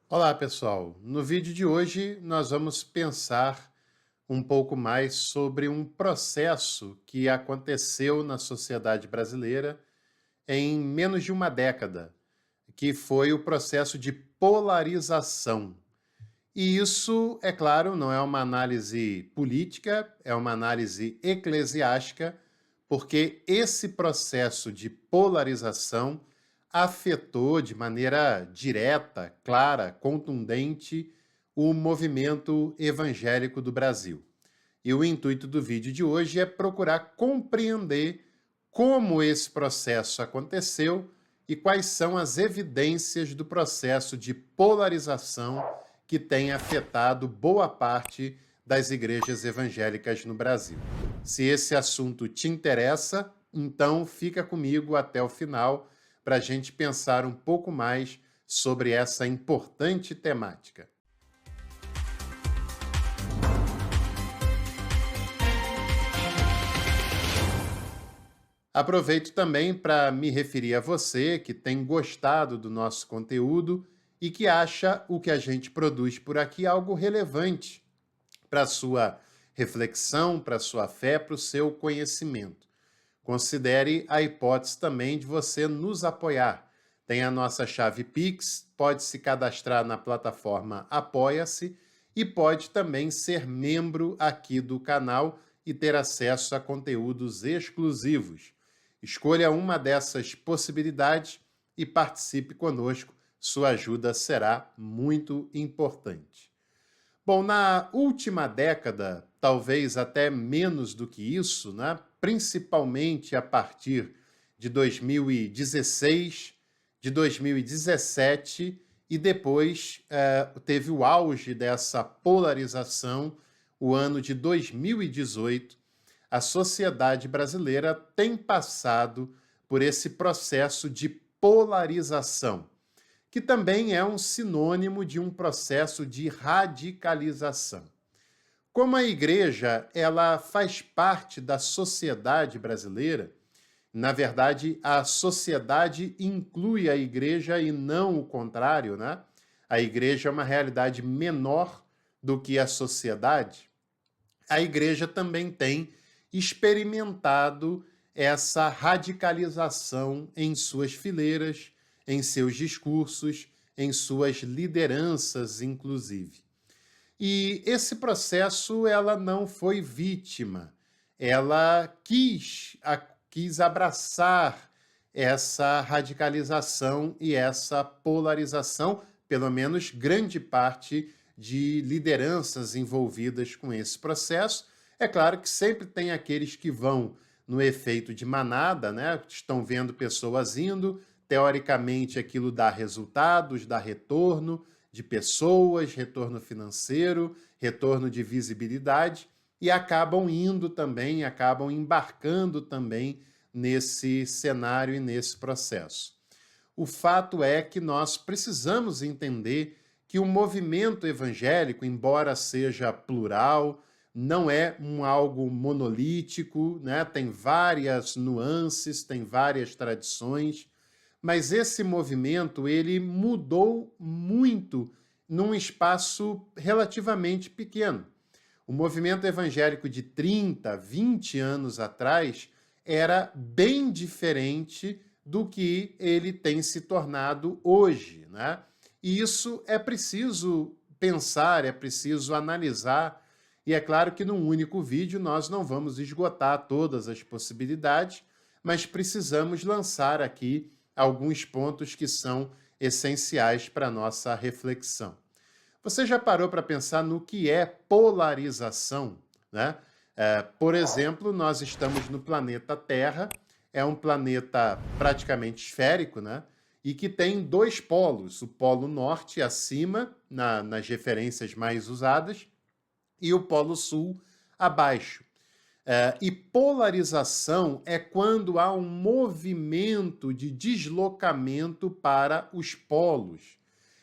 Olá, pessoal. No vídeo de hoje, nós vamos pensar um pouco mais sobre um processo que aconteceu na sociedade brasileira em menos de uma década, que foi o processo de polarização. E isso, é claro, não é uma análise política, é uma análise eclesiástica, porque esse processo de polarização afetou de maneira direta, clara, contundente o movimento evangélico do Brasil. E o intuito do vídeo de hoje é procurar compreender como esse processo aconteceu e quais são as evidências do processo de polarização que tem afetado boa parte das igrejas evangélicas no Brasil. Se esse assunto te interessa, então fica comigo até o final para a gente pensar um pouco mais sobre essa importante temática. Aproveito também para me referir a você que tem gostado do nosso conteúdo e que acha o que a gente produz por aqui algo relevante para a sua reflexão, para a sua fé, para o seu conhecimento. Considere a hipótese também de você nos apoiar. Tem a nossa chave Pix, pode se cadastrar na plataforma Apoia-se e pode também ser membro aqui do canal e ter acesso a conteúdos exclusivos. Escolha uma dessas possibilidades e participe conosco. Sua ajuda será muito importante. Bom, na última década, talvez até menos do que isso, né? Principalmente a partir de 2016, de 2017, e depois teve o auge dessa polarização, o ano de 2018, a sociedade brasileira tem passado por esse processo de polarização, que também é um sinônimo de um processo de radicalização. Como a igreja, ela faz parte da sociedade brasileira, na verdade, a sociedade inclui a igreja e não o contrário, né? A igreja é uma realidade menor do que a sociedade. A igreja também tem experimentado essa radicalização em suas fileiras, em seus discursos, em suas lideranças, inclusive. E esse processo ela não foi vítima, ela quis abraçar essa radicalização e essa polarização, pelo menos grande parte de lideranças envolvidas com esse processo. É claro que sempre tem aqueles que vão no efeito de manada, né? Estão vendo pessoas indo, teoricamente aquilo dá resultados, dá retorno de pessoas, retorno financeiro, retorno de visibilidade, e acabam indo também, acabam embarcando também nesse cenário e nesse processo. O fato é que nós precisamos entender que o movimento evangélico, embora seja plural, não é algo monolítico, né? Tem várias nuances, tem várias tradições, mas esse movimento ele mudou muito num espaço relativamente pequeno. O movimento evangélico de 30, 20 anos atrás era bem diferente do que ele tem se tornado hoje, né? E isso é preciso pensar, é preciso analisar, e é claro que num único vídeo nós não vamos esgotar todas as possibilidades, mas precisamos lançar aqui alguns pontos que são essenciais para a nossa reflexão. Você já parou para pensar no que é polarização, né? Por exemplo, nós estamos no planeta Terra, é um planeta praticamente esférico, né? E que tem dois polos, o polo norte acima, nas referências mais usadas, e o polo sul abaixo. E polarização é quando há um movimento de deslocamento para os polos.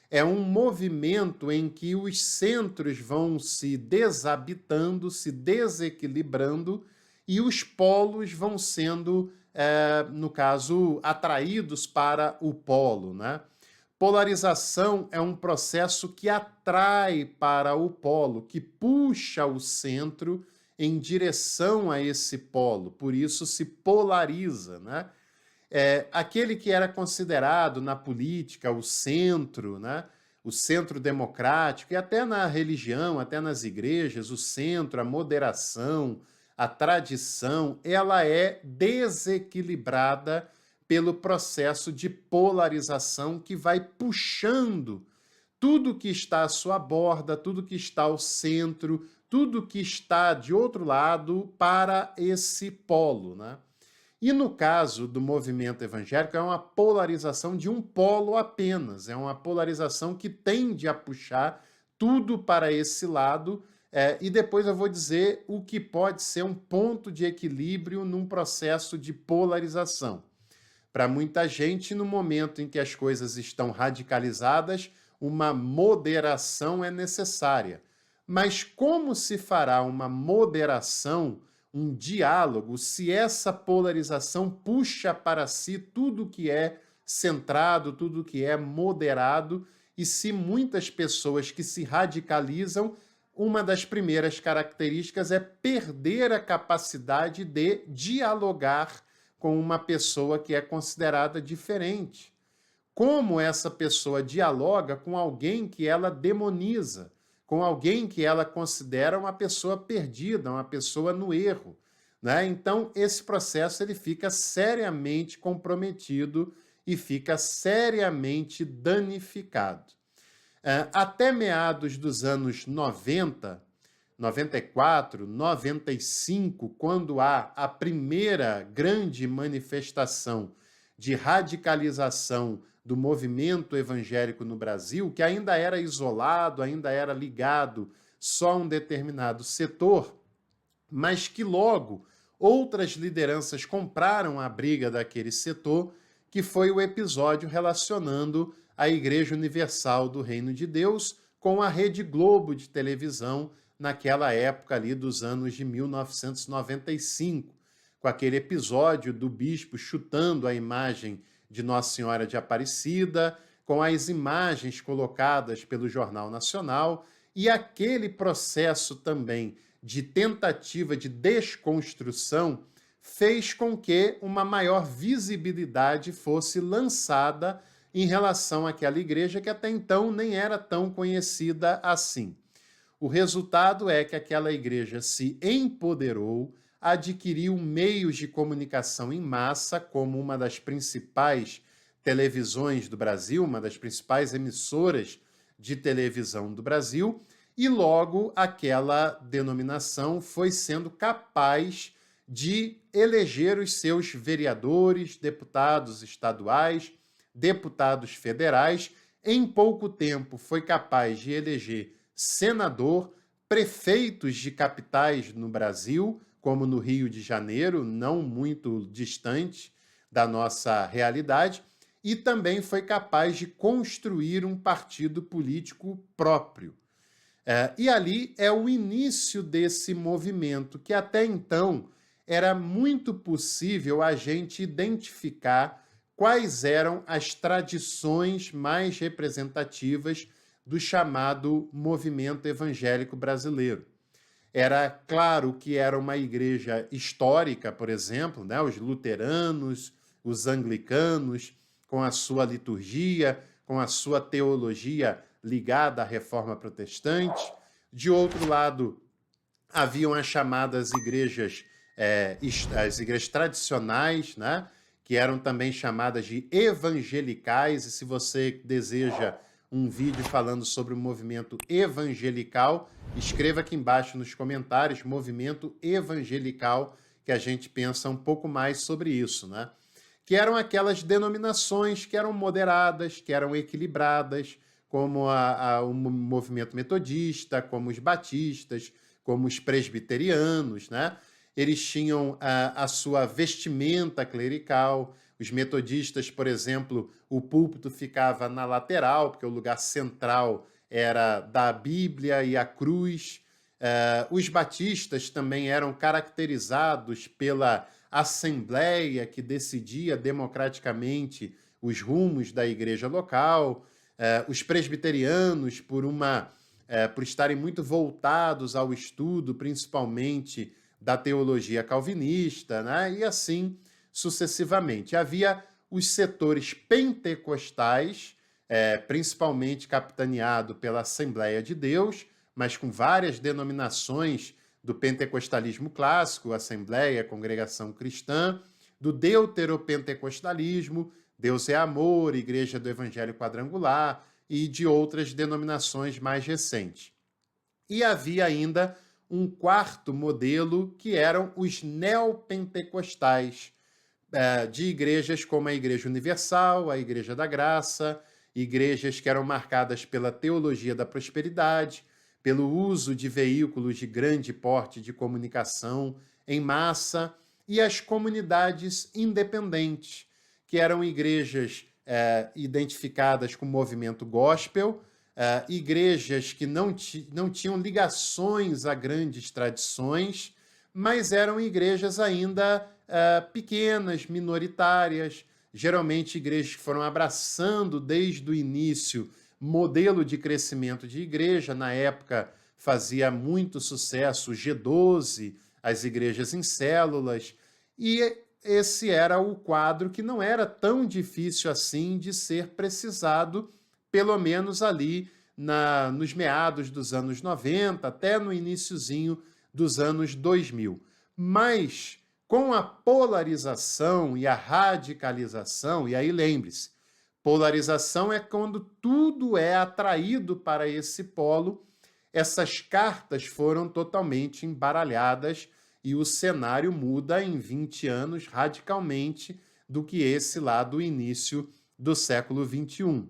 É um movimento em que os centros vão se desabitando, se desequilibrando, e os polos vão sendo, no caso, atraídos para o polo, né? polarização é um processo que atrai para o polo, que puxa o centro em direção a esse polo, por isso se polariza, né? Aquele que era considerado na política o centro, né? O centro democrático, e até na religião, até nas igrejas, o centro, a moderação, a tradição, ela é desequilibrada pelo processo de polarização que vai puxando tudo que está à sua borda, tudo que está ao centro, tudo que está de outro lado para esse polo, né? E no caso do movimento evangélico, é uma polarização de um polo apenas, é uma polarização que tende a puxar tudo para esse lado, e depois eu vou dizer o que pode ser um ponto de equilíbrio num processo de polarização. Para muita gente, no momento em que as coisas estão radicalizadas, uma moderação é necessária. Mas como se fará uma moderação, um diálogo, se essa polarização puxa para si tudo que é centrado, tudo que é moderado, e se muitas pessoas que se radicalizam, uma das primeiras características é perder a capacidade de dialogar com uma pessoa que é considerada diferente. Como essa pessoa dialoga com alguém que ela demoniza, com alguém que ela considera uma pessoa perdida, uma pessoa no erro, né? Então, esse processo ele fica seriamente comprometido e fica seriamente danificado. Até meados dos anos 90, 94, 95, quando há a primeira grande manifestação de radicalização do movimento evangélico no Brasil, que ainda era isolado, ainda era ligado só a um determinado setor, mas que logo outras lideranças compraram a briga daquele setor, que foi o episódio relacionando a Igreja Universal do Reino de Deus com a Rede Globo de televisão, naquela época ali dos anos de 1995, com aquele episódio do bispo chutando a imagem de Nossa Senhora de Aparecida, com as imagens colocadas pelo Jornal Nacional, e aquele processo também de tentativa de desconstrução fez com que uma maior visibilidade fosse lançada em relação àquela igreja que até então nem era tão conhecida assim. O resultado é que aquela igreja se empoderou, adquiriu meios de comunicação em massa, como uma das principais televisões do Brasil, uma das principais emissoras de televisão do Brasil, e logo aquela denominação foi sendo capaz de eleger os seus vereadores, deputados estaduais, deputados federais. Em pouco tempo foi capaz de eleger senador, prefeitos de capitais no Brasil, como no Rio de Janeiro, não muito distante da nossa realidade, e também foi capaz de construir um partido político próprio. E ali é o início desse movimento, que até então era muito possível a gente identificar quais eram as tradições mais representativas do chamado movimento evangélico brasileiro. Era claro que era uma igreja histórica, por exemplo, né? Os luteranos, os anglicanos, com a sua liturgia, com a sua teologia ligada à reforma protestante. De outro lado, haviam as chamadas igrejas, as igrejas tradicionais, né? Que eram também chamadas de evangelicais, e se você deseja um vídeo falando sobre o movimento evangelical, escreva aqui embaixo nos comentários, movimento evangelical, que a gente pensa um pouco mais sobre isso, né? Que eram aquelas denominações que eram moderadas, que eram equilibradas, como o movimento metodista, como os batistas, como os presbiterianos, né? Eles tinham a sua vestimenta clerical. Os metodistas, por exemplo, o púlpito ficava na lateral, porque o lugar central era da Bíblia e a cruz. Os batistas também eram caracterizados pela assembleia que decidia democraticamente os rumos da igreja local. os presbiterianos por estarem muito voltados ao estudo, principalmente da teologia calvinista, né? E assim sucessivamente. Havia os setores pentecostais, principalmente capitaneado pela Assembleia de Deus, mas com várias denominações do pentecostalismo clássico, Assembleia, Congregação Cristã, do deuteropentecostalismo, Deus é Amor, Igreja do Evangelho Quadrangular e de outras denominações mais recentes. E havia ainda um quarto modelo, que eram os neopentecostais, de igrejas como a Igreja Universal, a Igreja da Graça, igrejas que eram marcadas pela teologia da prosperidade, pelo uso de veículos de grande porte de comunicação em massa, e as comunidades independentes, que eram igrejas identificadas com o movimento gospel, igrejas que não tinham ligações a grandes tradições, mas eram igrejas ainda pequenas, minoritárias, geralmente igrejas que foram abraçando desde o início modelo de crescimento de igreja. Na época fazia muito sucesso o G12, as igrejas em células, e esse era o quadro que não era tão difícil assim de ser precisado, pelo menos ali nos meados dos anos 90, até no iniciozinho dos anos 2000. Mas com a polarização e a radicalização, e aí lembre-se, polarização é quando tudo é atraído para esse polo, essas cartas foram totalmente embaralhadas e o cenário muda em 20 anos radicalmente do que esse lá do início do século XXI.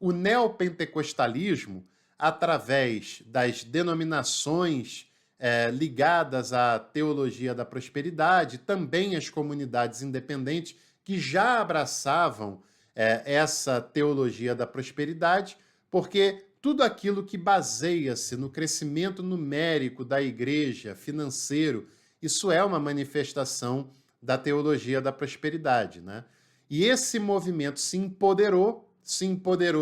O neopentecostalismo, através das denominações ligadas à teologia da prosperidade, também as comunidades independentes que já abraçavam essa teologia da prosperidade, porque tudo aquilo que baseia-se no crescimento numérico da igreja, financeiro, isso é uma manifestação da teologia da prosperidade, né? E esse movimento se empoderou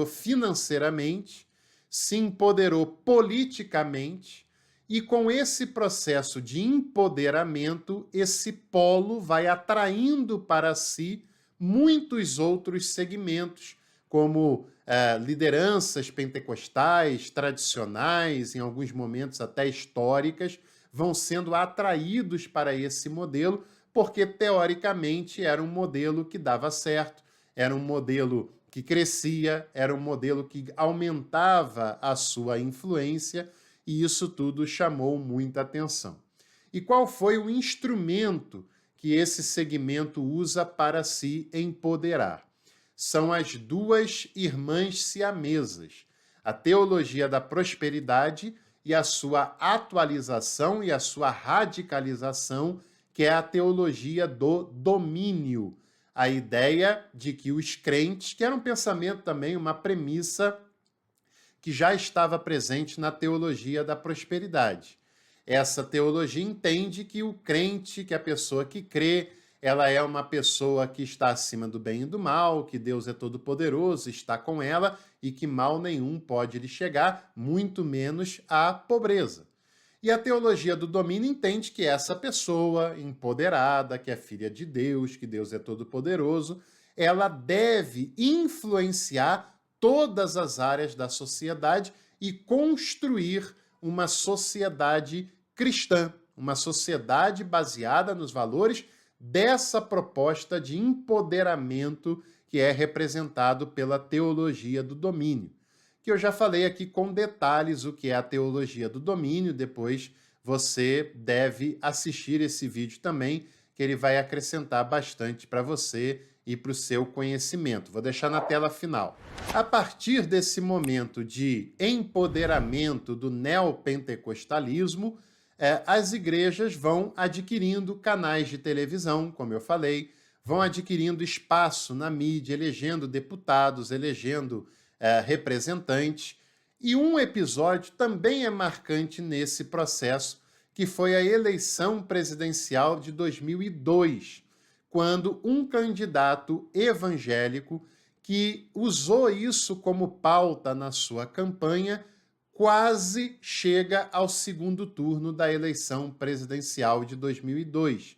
financeiramente, se empoderou politicamente, e com esse processo de empoderamento, esse polo vai atraindo para si muitos outros segmentos, como lideranças pentecostais, tradicionais, em alguns momentos até históricas, vão sendo atraídos para esse modelo, porque teoricamente era um modelo que dava certo, era um modelo que crescia, era um modelo que aumentava a sua influência, e isso tudo chamou muita atenção. E qual foi o instrumento que esse segmento usa para se empoderar? São as duas irmãs siamesas, a teologia da prosperidade e a sua atualização e a sua radicalização, que é a teologia do domínio. A ideia de que os crentes, que era um pensamento também, uma premissa que já estava presente na teologia da prosperidade. Essa teologia entende que o crente, que a pessoa que crê, ela é uma pessoa que está acima do bem e do mal, que Deus é todo-poderoso, está com ela e que mal nenhum pode lhe chegar, muito menos a pobreza. E a teologia do domínio entende que essa pessoa empoderada, que é filha de Deus, que Deus é todo-poderoso, ela deve influenciar todas as áreas da sociedade e construir uma sociedade cristã, uma sociedade baseada nos valores dessa proposta de empoderamento que é representado pela teologia do domínio, que eu já falei aqui com detalhes o que é a teologia do domínio. Depois você deve assistir esse vídeo também, que ele vai acrescentar bastante para você e para o seu conhecimento. Vou deixar na tela final. A partir desse momento de empoderamento do neopentecostalismo, as igrejas vão adquirindo canais de televisão, como eu falei, vão adquirindo espaço na mídia, elegendo deputados, elegendo representantes. E um episódio também é marcante nesse processo, que foi a eleição presidencial de 2002, quando um candidato evangélico que usou isso como pauta na sua campanha, quase chega ao segundo turno da eleição presidencial de 2002.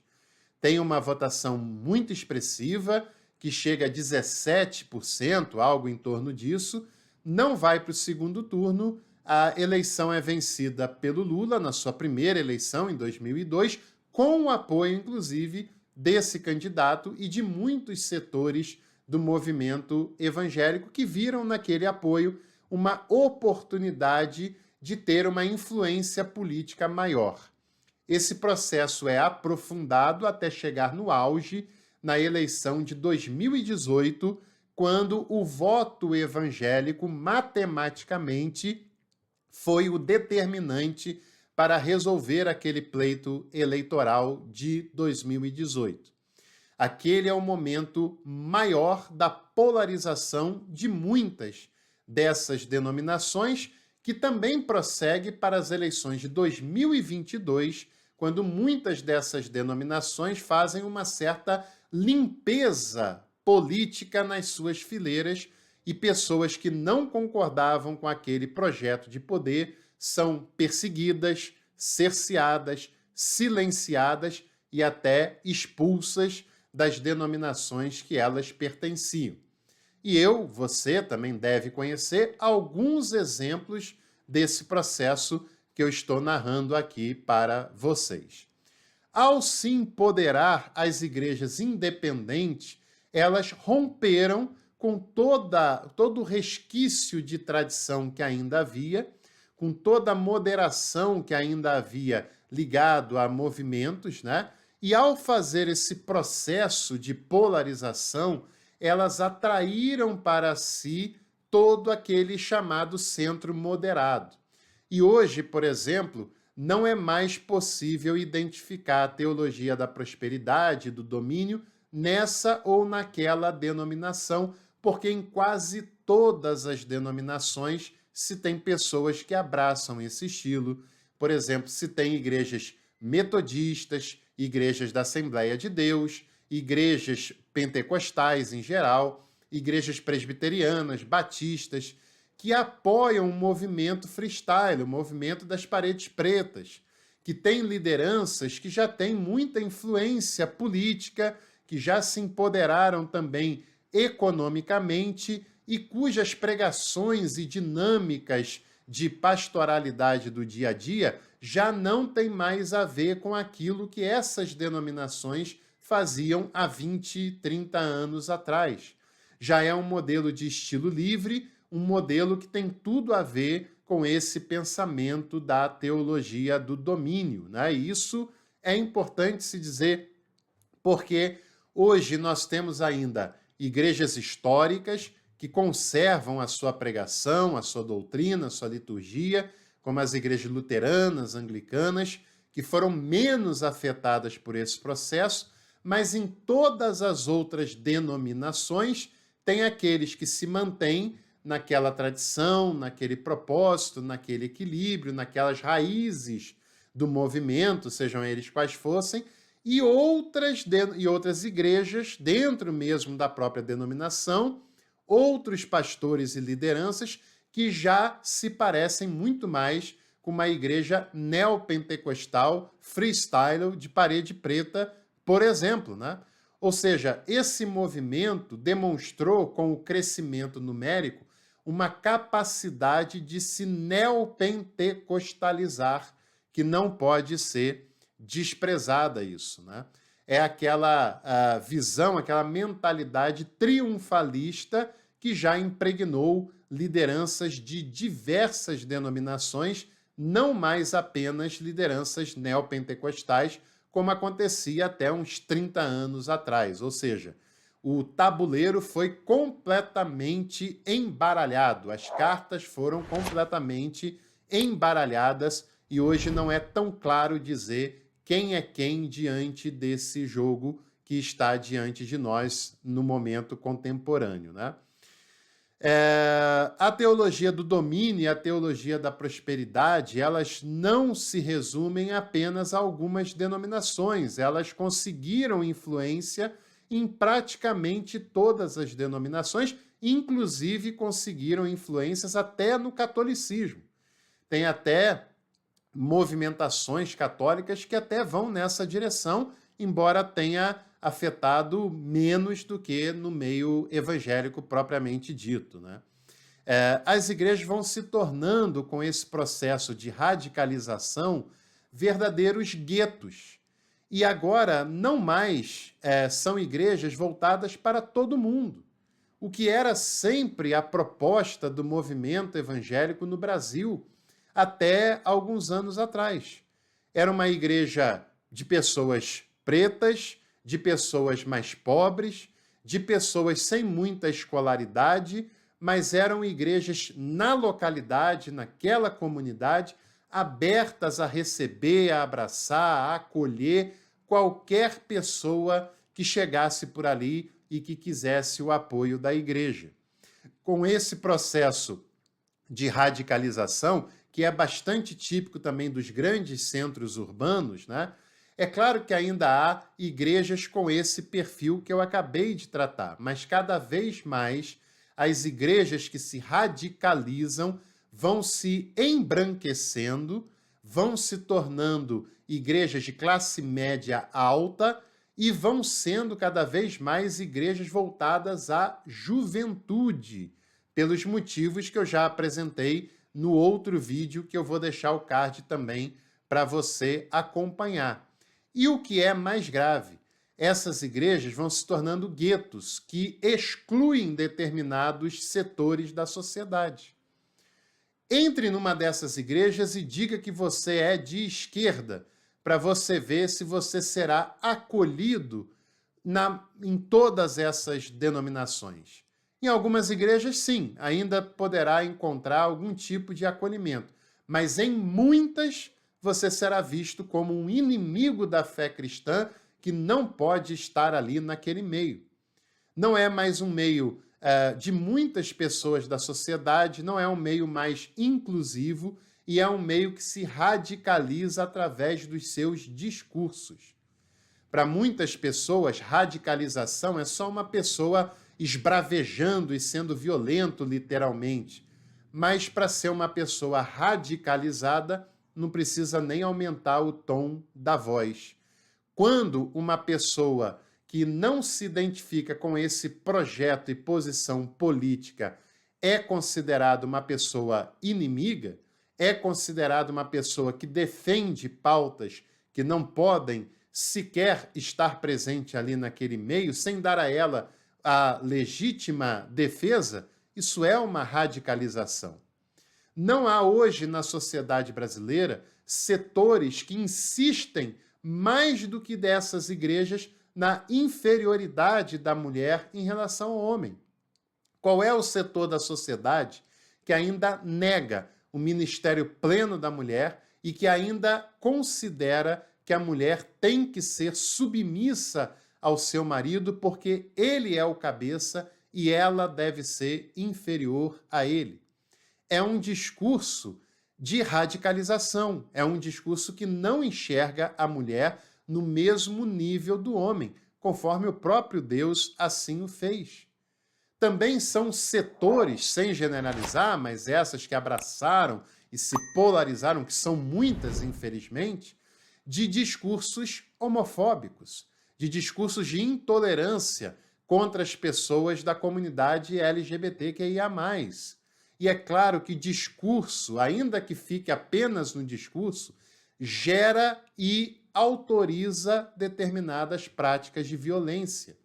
Tem uma votação muito expressiva, que chega a 17%, algo em torno disso, não vai para o segundo turno. A eleição é vencida pelo Lula na sua primeira eleição, em 2002, com o apoio, inclusive, desse candidato e de muitos setores do movimento evangélico que viram naquele apoio uma oportunidade de ter uma influência política maior. Esse processo é aprofundado até chegar no auge na eleição de 2018, quando o voto evangélico matematicamente foi o determinante para resolver aquele pleito eleitoral de 2018. Aquele é o momento maior da polarização de muitas dessas denominações, que também prossegue para as eleições de 2022, quando muitas dessas denominações fazem uma certa limpeza política nas suas fileiras e pessoas que não concordavam com aquele projeto de poder são perseguidas, cerceadas, silenciadas e até expulsas das denominações que elas pertenciam. E você também deve conhecer alguns exemplos desse processo que eu estou narrando aqui para vocês. Ao se empoderar as igrejas independentes, elas romperam com todo o resquício de tradição que ainda havia, com toda a moderação que ainda havia ligado a movimentos, né? E ao fazer esse processo de polarização, elas atraíram para si todo aquele chamado centro moderado. E hoje, por exemplo, não é mais possível identificar a teologia da prosperidade, do domínio, nessa ou naquela denominação, porque em quase todas as denominações se tem pessoas que abraçam esse estilo. Por exemplo, se tem igrejas metodistas, igrejas da Assembleia de Deus, igrejas pentecostais em geral, igrejas presbiterianas, batistas, que apoiam o movimento freestyle, o movimento das paredes pretas, que tem lideranças que já têm muita influência política, que já se empoderaram também economicamente e cujas pregações e dinâmicas de pastoralidade do dia a dia já não tem mais a ver com aquilo que essas denominações faziam há 20, 30 anos atrás. Já é um modelo de estilo livre, um modelo que tem tudo a ver com esse pensamento da teologia do domínio, né? E isso é importante se dizer, porque hoje nós temos ainda igrejas históricas que conservam a sua pregação, a sua doutrina, a sua liturgia, como as igrejas luteranas, anglicanas, que foram menos afetadas por esse processo, mas em todas as outras denominações tem aqueles que se mantêm naquela tradição, naquele propósito, naquele equilíbrio, naquelas raízes do movimento, sejam eles quais fossem, e outras igrejas dentro mesmo da própria denominação, outros pastores e lideranças que já se parecem muito mais com uma igreja neopentecostal, freestyle, de parede preta, por exemplo, né? Ou seja, esse movimento demonstrou, com o crescimento numérico, uma capacidade de se neopentecostalizar, que não pode ser desprezada isso, né? É aquela visão, aquela mentalidade triunfalista que já impregnou lideranças de diversas denominações, não mais apenas lideranças neopentecostais, como acontecia até uns 30 anos atrás. Ou seja, o tabuleiro foi completamente embaralhado, as cartas foram completamente embaralhadas e hoje não é tão claro dizer quem é quem diante desse jogo que está diante de nós no momento contemporâneo, né? A teologia do domínio e a teologia da prosperidade, elas não se resumem apenas a algumas denominações, elas conseguiram influência em praticamente todas as denominações inclusive conseguiram influências até no catolicismo. Tem até movimentações católicas que até vão nessa direção, embora tenha afetado menos do que no meio evangélico propriamente dito, né? As igrejas vão se tornando, com esse processo de radicalização, verdadeiros guetos. E agora não mais são igrejas voltadas para todo mundo, o que era sempre a proposta do movimento evangélico no Brasil até alguns anos atrás. Era uma igreja de pessoas pretas, de pessoas mais pobres, de pessoas sem muita escolaridade, mas eram igrejas na localidade, naquela comunidade, abertas a receber, a abraçar, a acolher qualquer pessoa que chegasse por ali e que quisesse o apoio da igreja. Com esse processo de radicalização, que é bastante típico também dos grandes centros urbanos, né? É claro que ainda há igrejas com esse perfil que eu acabei de tratar, mas cada vez mais as igrejas que se radicalizam vão se embranquecendo, vão se tornando igrejas de classe média alta e vão sendo cada vez mais igrejas voltadas à juventude, pelos motivos que eu já apresentei no outro vídeo, que eu vou deixar o card também para você acompanhar. E o que é mais grave, essas igrejas vão se tornando guetos que excluem determinados setores da sociedade. Entre numa dessas igrejas e diga que você é de esquerda, para você ver se você será acolhido em todas essas denominações. Em algumas igrejas, sim, ainda poderá encontrar algum tipo de acolhimento, mas em muitas você será visto como um inimigo da fé cristã que não pode estar ali naquele meio. Não é mais um meio de muitas pessoas da sociedade, não é um meio mais inclusivo e é um meio que se radicaliza através dos seus discursos. Para muitas pessoas, radicalização é só uma pessoa esbravejando e sendo violento, literalmente. Mas para ser uma pessoa radicalizada, não precisa nem aumentar o tom da voz. Quando uma pessoa que não se identifica com esse projeto e posição política é considerada uma pessoa inimiga, é considerada uma pessoa que defende pautas que não podem sequer estar presente ali naquele meio, sem dar a ela a legítima defesa, isso é uma radicalização. Não há hoje na sociedade brasileira setores que insistem mais do que dessas igrejas na inferioridade da mulher em relação ao homem. Qual é o setor da sociedade que ainda nega o ministério pleno da mulher e que ainda considera que a mulher tem que ser submissa ao seu marido porque ele é o cabeça e ela deve ser inferior a ele? É um discurso de radicalização, é um discurso que não enxerga a mulher no mesmo nível do homem, conforme o próprio Deus assim o fez. Também são setores, sem generalizar, mas essas que abraçaram e se polarizaram, que são muitas, infelizmente, de discursos homofóbicos, de discursos de intolerância contra as pessoas da comunidade LGBTQIA+. E é claro que discurso, ainda que fique apenas no discurso, gera e autoriza determinadas práticas de violência.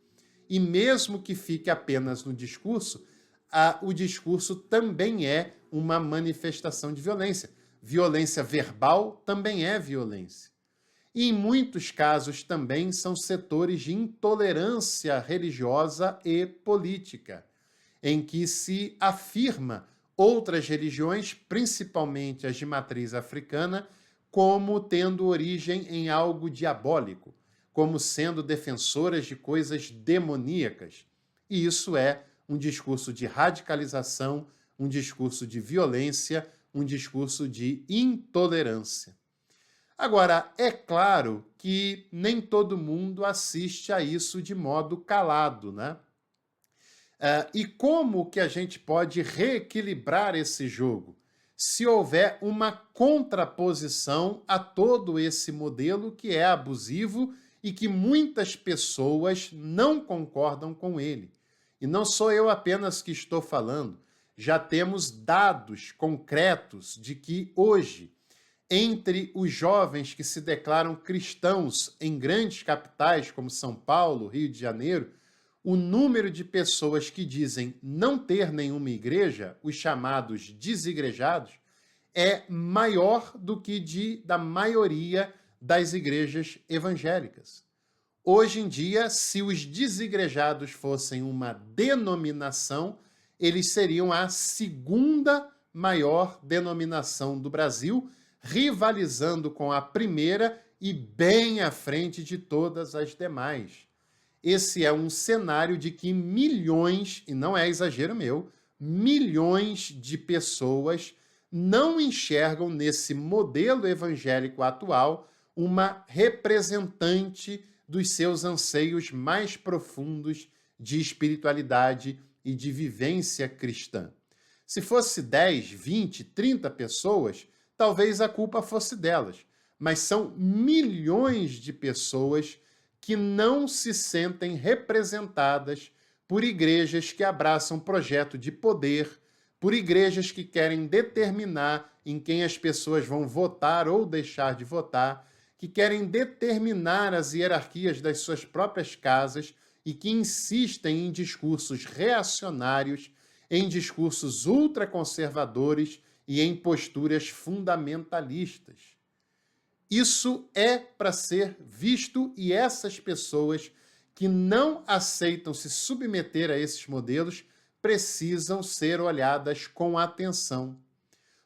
E mesmo que fique apenas no discurso, o discurso também é uma manifestação de violência. Violência verbal também é violência. E em muitos casos também são setores de intolerância religiosa e política, em que se afirma outras religiões, principalmente as de matriz africana, como tendo origem em algo diabólico, como sendo defensoras de coisas demoníacas. E isso é um discurso de radicalização, um discurso de violência, um discurso de intolerância. Agora, é claro que nem todo mundo assiste a isso de modo calado, né? E como que a gente pode reequilibrar esse jogo? Se houver uma contraposição a todo esse modelo que é abusivo e que muitas pessoas não concordam com ele. E não sou eu apenas que estou falando, já temos dados concretos de que hoje, entre os jovens que se declaram cristãos em grandes capitais como São Paulo, Rio de Janeiro, o número de pessoas que dizem não ter nenhuma igreja, os chamados desigrejados, é maior do que da maioria das igrejas evangélicas. Hoje em dia, se os desigrejados fossem uma denominação, eles seriam a segunda maior denominação do Brasil, rivalizando com a primeira e bem à frente de todas as demais. Esse é um cenário de que milhões, e não é exagero meu, milhões de pessoas não enxergam nesse modelo evangélico atual uma representante dos seus anseios mais profundos de espiritualidade e de vivência cristã. Se fosse 10, 20, 30 pessoas, talvez a culpa fosse delas, mas são milhões de pessoas que não se sentem representadas por igrejas que abraçam projeto de poder, por igrejas que querem determinar em quem as pessoas vão votar ou deixar de votar, que querem determinar as hierarquias das suas próprias casas e que insistem em discursos reacionários, em discursos ultraconservadores e em posturas fundamentalistas. Isso é para ser visto e essas pessoas que não aceitam se submeter a esses modelos precisam ser olhadas com atenção.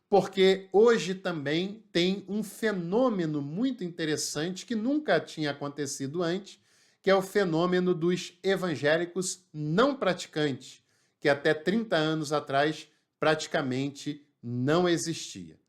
Porque hoje também tem um fenômeno muito interessante que nunca tinha acontecido antes, que é o fenômeno dos evangélicos não praticantes, que até 30 anos atrás praticamente não existia.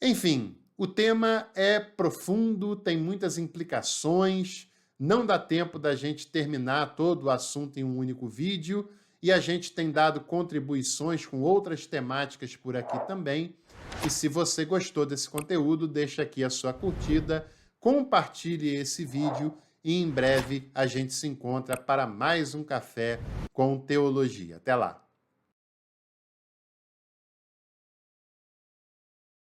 Enfim, o tema é profundo, tem muitas implicações, não dá tempo da gente terminar todo o assunto em um único vídeo, e a gente tem dado contribuições com outras temáticas por aqui também. E se você gostou desse conteúdo, deixa aqui a sua curtida, compartilhe esse vídeo e em breve a gente se encontra para mais um Café com Teologia. Até lá!